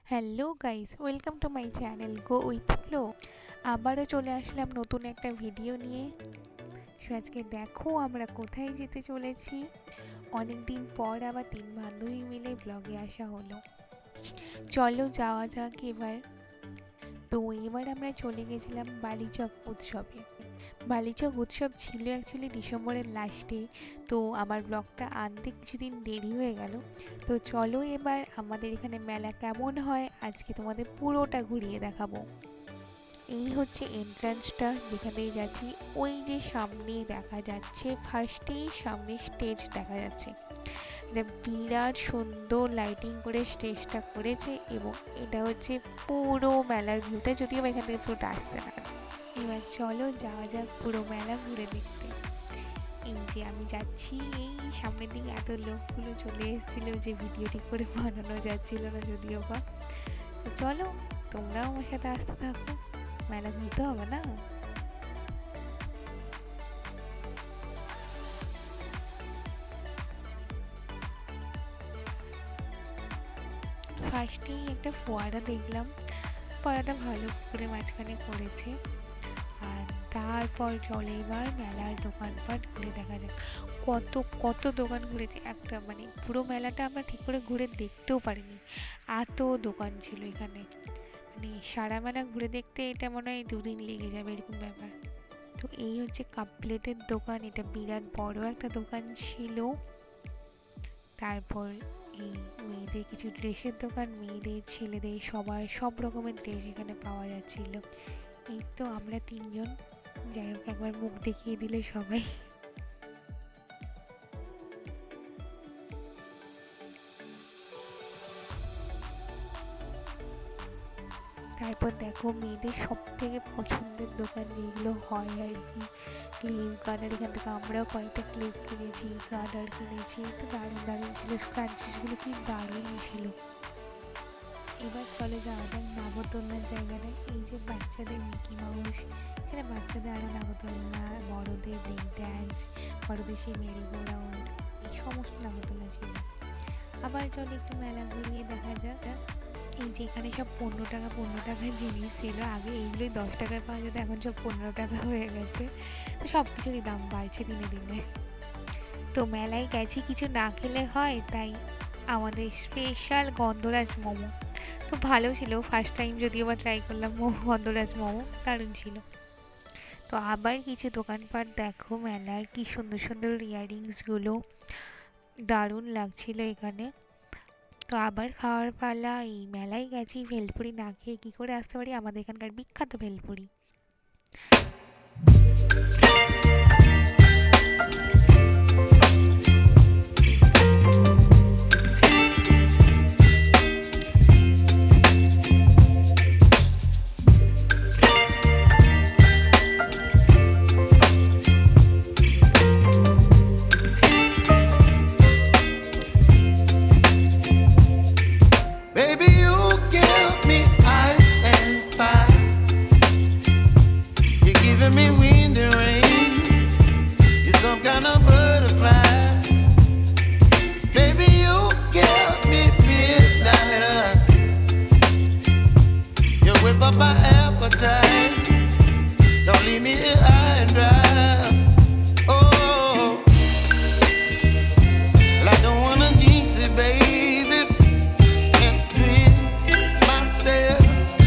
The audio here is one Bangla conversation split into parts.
Hello guys, welcome to my channel go with flow. আবারও চলে আসলাম নতুন একটা ভিডিও নিয়ে। আজকে দেখো আমরা কোথায় যেতে চলেছি। অনেকদিন পর আবার তিন বান্ধবী মিলে ব্লগে আসা হলো। চলো যাওয়া যাক এবার। তো এবার আমরা চলে গেছিলাম বালিচক উৎসবে। বালিচক উৎসব ছিল অ্যাকচুয়ালি ডিসেম্বরের লাস্টে। তো আমার ব্লগটা আনতে কিছুদিন দেরি হয়ে গেল। তো চলো এবার আমাদের এখানে মেলা কেমন হয় আজকে তোমাদের পুরোটা ঘুরিয়ে দেখাবো। এই হচ্ছে এন্ট্রান্সটা যেখানে যাচ্ছি। ওই যে সামনে দেখা যাচ্ছে, ফার্স্টেই সামনে স্টেজ দেখা যাচ্ছে। এটা বিরাট সুন্দর লাইটিং করে স্টেজটা করেছে এবং এটা হচ্ছে পুরো মেলার ভিউটা, যদিও এখান থেকে পুরোটা আসছে না। এবার চলো যাওয়া যাক পুরো মেলা ঘুরে দেখতে। এই যে আমি যাচ্ছি, এই সামনের দিকে এত লোকগুলো চলে এসেছিল যে ভিডিওটি করে বানানো যাচ্ছিল না যদিও বা। তো চলো তোমরাও আমার সাথে আসতে থাকো, মেলা ঘুরতে হবে না। ফার্স্টেই একটা ফোয়ারা দেখলাম, ফোয়ারাটা ভালো করে মাঝখানে করেছে। আর তারপর চলে এবার মেলার দোকানপাট ঘুরে দেখা যাক। কত কত দোকান ঘুরেছে, একটা মানে পুরো মেলাটা আমরা ঠিক করে ঘুরে দেখতেও পারিনি, এত দোকান ছিল এখানে। মানে সারা মেলা ঘুরে দেখতে এটা মনে হয় দুদিন লেগে যাবে এরকম ব্যাপার। তো এই হচ্ছে কাপ প্লেটের দোকান, এটা বিরাট বড় একটা দোকান ছিল। তারপর এই মেয়েদের কিছু ড্রেসের দোকান, মেয়েদের ছেলেদের সবার সব রকমের ড্রেস এখানে পাওয়া যাচ্ছিল। এই তো আমরা তিনজন, যাই হোক একবার মুখ দেখিয়ে দিলে সবাই। তারপর দেখো মেয়েদের সব থেকে পছন্দের দোকান যেগুলো হয় আর কি, ক্লিপ গার্ডার। এখান থেকে আমরাও কয়েকটা ক্লিপ কিনেছি, গার্ডার কিনেছি। তো দারুণ দারুণ ছিল, স্ক্রাঞ্চিসগুলো কি দারুণ ছিল। এবার চলে যাওয়া যাক নাগরদোলনার জায়গাটায়। এই যে বাচ্চাদের মিকি মাউস, সেটা বাচ্চাদের আরও নাগরদোলনা, বড়দের ব্রেক ড্যান্স, বড়দের সেই মেরি গো রাউন্ড, এই সমস্ত নাগরদোলনা ছিল। আবার চলে একটু মেলা ঘুরিয়ে দেখা যাক। এই যে এখানে সব 15 টাকা 15 টাকার জিনিস ছিল, আগে এইগুলোই 10 টাকায় পাওয়া যেত, এখন সব 15 টাকা হয়ে গেছে। তো সব কিছুরই দাম বাড়ছে দিনে দিনে। তো মেলায় গেছি, কিছু না খেলে হয়, তাই আমাদের স্পেশাল গন্ধরাজ মোমো তো ভালো ছিল। ফার্স্ট টাইম যদিও বা ট্রাই করলাম গন্ধরাজ মোমো, দারুণ ছিল। তো আবার কিছু দোকানপাট দেখো মেলার, কি সুন্দর সুন্দর ইয়াররিংস গুলো, দারুণ লাগছিল এখানে। তো আবার খাওয়ার পালা। এই মেলায় গেছি, ভেলপুরি না খেয়ে কি করে আসতে পারি, আমাদের এখানকার বিখ্যাত bhelpuri. Baby, you give me ice and fire. You're giving me wind and rain. You're some kind of butterfly. Baby, you give me midnight. You whip up my appetite. Don't leave me here high and dry. Oh, well, I don't wanna jinx it, baby. And twist myself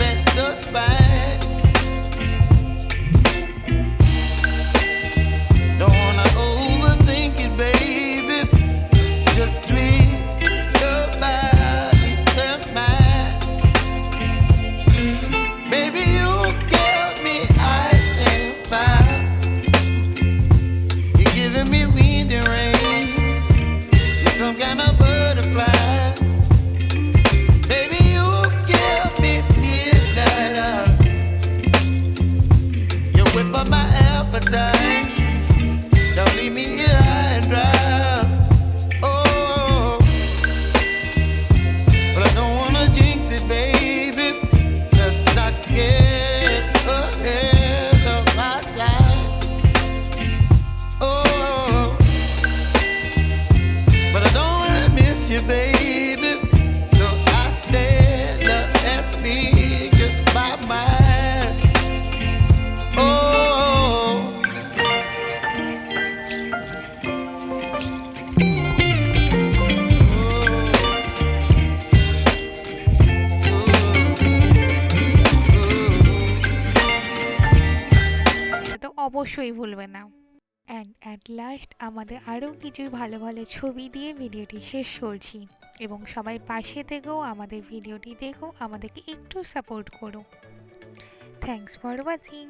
at the spine. Don't wanna overthink it, baby. It's just twist your body and mine. Baby, you give me ice and fire. অবশ্যই ভুলবে না। অ্যান্ড অ্যাট লাস্ট আমাদের আরও কিছু ভালো ভালো ছবি দিয়ে ভিডিওটি শেষ করছি, এবং সবাই পাশে থেকেও আমাদের ভিডিওটি দেখো, আমাদেরকে একটু সাপোর্ট করো। Thanks for watching.